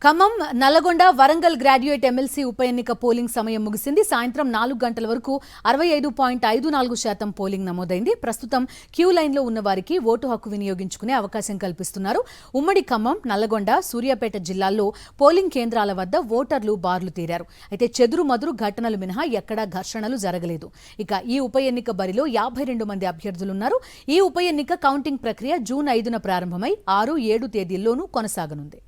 Khammam, Nalgonda, Warangal graduate MLC ఉప ఎన్నిక polling సమయం ముగిసింది. సాయంత్రం 4 గంటల వరకు 65.54% పోలింగ్ నమోదైంది. ప్రస్తుతం క్యూ లైన్లో ఉన్న వారికి ఓటు హక్కు వినియోగించుకునే అవకాశం కల్పిస్తున్నారు. ఉమ్మడి ఖమ్మం, నల్లగొండ, సూర్యాపేట జిల్లాల్లో పోలింగ్ కేంద్రాల వద్ద ఓటర్లు బార్లు తీరారు. అయితే చెదురుమదురు ఘటనలు మినహా ఎక్కడా ఘర్షణలు జరగలేదు. ఇక ఈ ఉప ఎన్నిక బరిలో 52 మంది అభ్యర్థులున్నారు. ఈ ఉప ఎన్నిక కౌంటింగ్ ప్రక్రియ జూన్ 5న ప్రారంభమై 6, 7 తేదీల్లోనూ కొనసాగనుంది.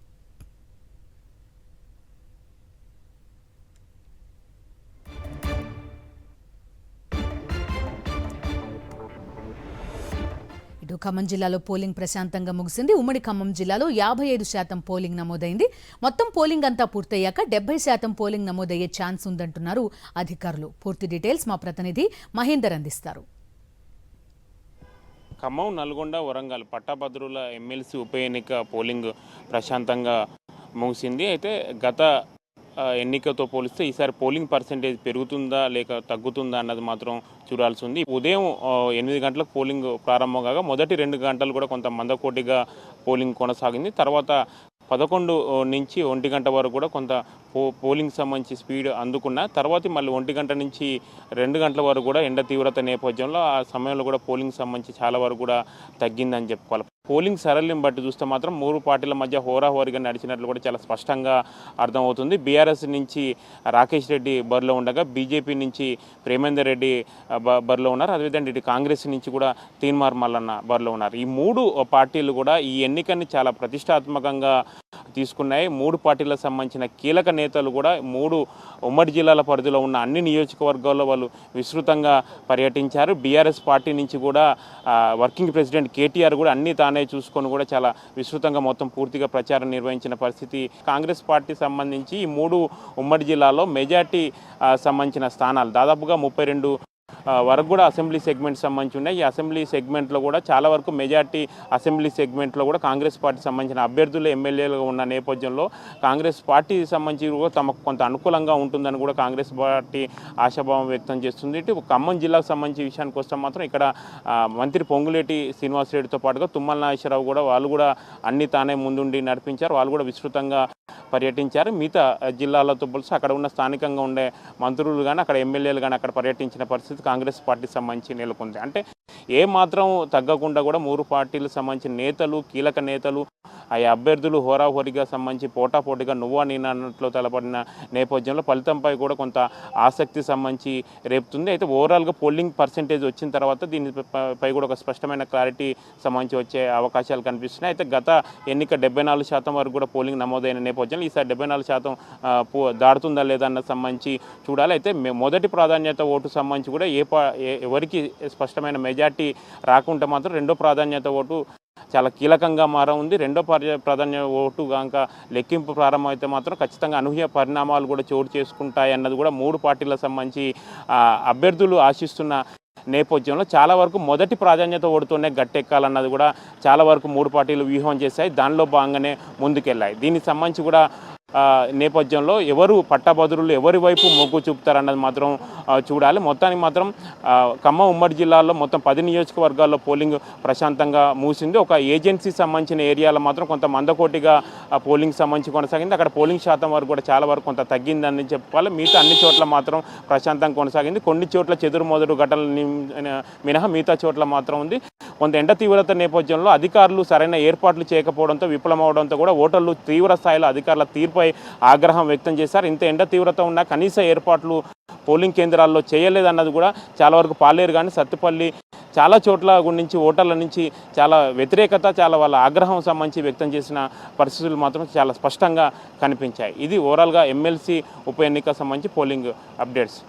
ఇటు ఖమ్మం జిల్లాలో పోలింగ్ ప్రశాంతంగా ముగిసింది. ఉమ్మడి ఖమ్మం జిల్లాలో 55% పోలింగ్ నమోదైంది. మొత్తం పోలింగ్ అంతా పూర్తయ్యాక 70% పోలింగ్ నమోదయ్యే ఛాన్స్ ఉందంటున్నారు అధికారులు. పూర్తి డీటెయిల్స్ మా ప్రతినిధి మహేందర్ అందిస్తారు. ఖమ్మం, నల్గొండ, వరంగల్ పట్టభద్రుల ఎమ్మెల్సీ ఉప ఎన్నిక పోలింగ్ ప్రశాంతంగా ముగిసింది. అయితే గత ఎన్నికతో పోలిస్తే ఈసారి పోలింగ్ పర్సెంటేజ్ పెరుగుతుందా లేక తగ్గుతుందా అన్నది మాత్రం చూడాల్సి ఉంది. ఉదయం 8 గంటలకు పోలింగ్ ప్రారంభం కాగా మొదటి 2 గంటలు కూడా కొంత మందకోటిగా పోలింగ్ కొనసాగింది. తర్వాత 11 నుంచి 1 గంట వరకు కూడా కొంత పోలింగ్ సంబంధించి స్పీడ్ అందుకున్న తర్వాత మళ్ళీ 1 గంట నుంచి 2 గంటల వరకు కూడా ఎండ తీవ్రత నేపథ్యంలో ఆ సమయంలో కూడా పోలింగ్ సంబంధించి చాలా వరకు కూడా తగ్గిందని చెప్పుకోవాలి. పోలింగ్ సరళిని బట్టి చూస్తే మాత్రం 3 పార్టీల మధ్య హోరాహోరీగా నడిచినట్లు కూడా చాలా స్పష్టంగా అర్థమవుతుంది. బీఆర్ఎస్ నుంచి రాకేష్ రెడ్డి బరిలో ఉండగా బీజేపీ నుంచి ప్రేమేందర్ రెడ్డి బరిలో ఉన్నారు. అదేవిధంగా ఇటు కాంగ్రెస్ నుంచి కూడా తీన్మార్ మల్లన్న బరిలో ఉన్నారు. ఈ 3 పార్టీలు కూడా ఈ ఎన్నికని చాలా ప్రతిష్టాత్మకంగా తీసుకున్నాయి. 3 పార్టీలకు సంబంధించిన కీలక నేతలు కూడా 3 ఉమ్మడి జిల్లాల పరిధిలో ఉన్న అన్ని నియోజకవర్గాల్లో వాళ్ళు విస్తృతంగా పర్యటించారు. బీఆర్ఎస్ పార్టీ నుంచి కూడా వర్కింగ్ ప్రెసిడెంట్ కేటీఆర్ కూడా అన్ని తానే చూసుకొని కూడా చాలా విస్తృతంగా మొత్తం పూర్తిగా ప్రచారం నిర్వహించిన పరిస్థితి. కాంగ్రెస్ పార్టీ సంబంధించి ఈ 3 ఉమ్మడి జిల్లాల్లో మెజార్టీ సంబంధించిన స్థానాలు దాదాపుగా 32 వరకు కూడా అసెంబ్లీ సెగ్మెంట్ సంబంధించి ఉన్నాయి. ఈ అసెంబ్లీ సెగ్మెంట్లో కూడా చాలా వరకు మెజార్టీ అసెంబ్లీ సెగ్మెంట్లో కూడా కాంగ్రెస్ పార్టీ సంబంధించిన అభ్యర్థులు ఎమ్మెల్యేలుగా ఉన్న నేపథ్యంలో కాంగ్రెస్ పార్టీ సంబంధించి కూడా తమకు కొంత అనుకూలంగా ఉంటుందని కూడా కాంగ్రెస్ పార్టీ ఆశాభావం వ్యక్తం చేస్తుంది. ఇటు ఖమ్మం జిల్లాకు సంబంధించి విషయానికి వస్తే మాత్రం ఇక్కడ మంత్రి పొంగులేటి శ్రీనివాసరెడ్డితో పాటుగా తుమ్మల నాగేశ్వరరావు కూడా వాళ్ళు కూడా అన్ని తానే ముందుండి నడిపించారు. వాళ్ళు కూడా విస్తృతంగా పర్యటించారు. మిగతా జిల్లాలతో పోలిసి అక్కడ ఉన్న స్థానికంగా ఉండే మంత్రులు కానీ అక్కడ ఎమ్మెల్యేలు కానీ అక్కడ పర్యటించిన పరిస్థితి కాంగ్రెస్ పార్టీ సంబంధించి నెలకొంది. అంటే ఏ మాత్రం తగ్గకుండా కూడా 3 పార్టీలకు సంబంధించిన నేతలు, కీలక నేతలు, ఆ అభ్యర్థులు హోరాహోరీగా సంబంధించి పోటాపోటీగా నువ్వా నేను అన్నట్లు తలపడిన నేపథ్యంలో ఫలితంపై కూడా కొంత ఆసక్తి సంబంధించి రేపుతుంది. అయితే ఓవరాల్గా పోలింగ్ పర్సెంటేజ్ వచ్చిన తర్వాత దీనిపై కూడా ఒక స్పష్టమైన క్లారిటీ సంబంధించి వచ్చే అవకాశాలు కనిపిస్తున్నాయి. అయితే గత ఎన్నిక 74% వరకు కూడా పోలింగ్ నమోదైన నేపథ్యంలో ఈసారి 74% దాడుతుందా లేదా అన్న సంబంధించి చూడాలి. అయితే మొదటి ప్రాధాన్యత ఓటు సంబంధించి కూడా ఎవరికి స్పష్టమైన మెజార్టీ రాకుంటే మాత్రం రెండో ప్రాధాన్యత ఓటు చాలా కీలకంగా ఉంది. రెండో ప్రాధాన్యత ఓటు కనుక లెక్కింపు ప్రారంభమైతే మాత్రం ఖచ్చితంగా అనూహ్య పరిణామాలు కూడా చోటు చేసుకుంటాయి అన్నది కూడా 3 పార్టీలకు సంబంధించి అభ్యర్థులు ఆశిస్తున్న నేపథ్యంలో చాలా వరకు మొదటి ప్రాధాన్యత ఓటుతోనే గట్టెక్కాలన్నది కూడా చాలా వరకు 3 పార్టీలు వ్యూహం చేశాయి. దానిలో భాగంగానే ముందుకెళ్ళాయి. దీనికి సంబంధించి కూడా నేపథ్యంలో ఎవరు పట్టభద్రులు ఎవరి వైపు మొగ్గు చూపుతారన్నది మాత్రం చూడాలి. మొత్తానికి మాత్రం ఖమ్మం ఉమ్మడి జిల్లాలో మొత్తం 10 నియోజకవర్గాల్లో పోలింగ్ ప్రశాంతంగా మూసింది. ఒక ఏజెన్సీ సంబంధించిన ఏరియాలో మాత్రం కొంత మందకోటిగా పోలింగ్ సంబంధించి కొనసాగింది. అక్కడ పోలింగ్ శాతం వరకు కూడా చాలా వరకు కొంత తగ్గిందని చెప్పుకోవాలి. మిగతా అన్ని చోట్ల మాత్రం ప్రశాంతంగా కొనసాగింది. కొన్ని చోట్ల చెదురుమదురు ఘటనలు మినహా మిగతా చోట్ల మాత్రం ఉంది. కొంత ఎండ తీవ్రత నేపథ్యంలో అధికారులు సరైన ఏర్పాట్లు చేయకపోవడంతో విఫలమవడంతో కూడా ఓటర్లు తీవ్ర స్థాయిలో అధికారుల తీర్పుపై ఆగ్రహం వ్యక్తం చేశారు. ఇంత ఎండ తీవ్రత ఉన్నా కనీస ఏర్పాట్లు పోలింగ్ కేంద్రాల్లో చేయలేదన్నది కూడా చాలా వరకు పాలేరు కానీ సత్తుపల్లి చాలా చోట్ల గురించి ఓటర్ల నుంచి చాలా వ్యతిరేకత, చాలా వాళ్ళ ఆగ్రహం సంబంధించి వ్యక్తం చేసిన పరిస్థితులు మాత్రం చాలా స్పష్టంగా కనిపించాయి. ఇది ఓవరాల్గా ఎమ్మెల్సీ ఉప ఎన్నిక సంబంధించి పోలింగ్ అప్డేట్స్.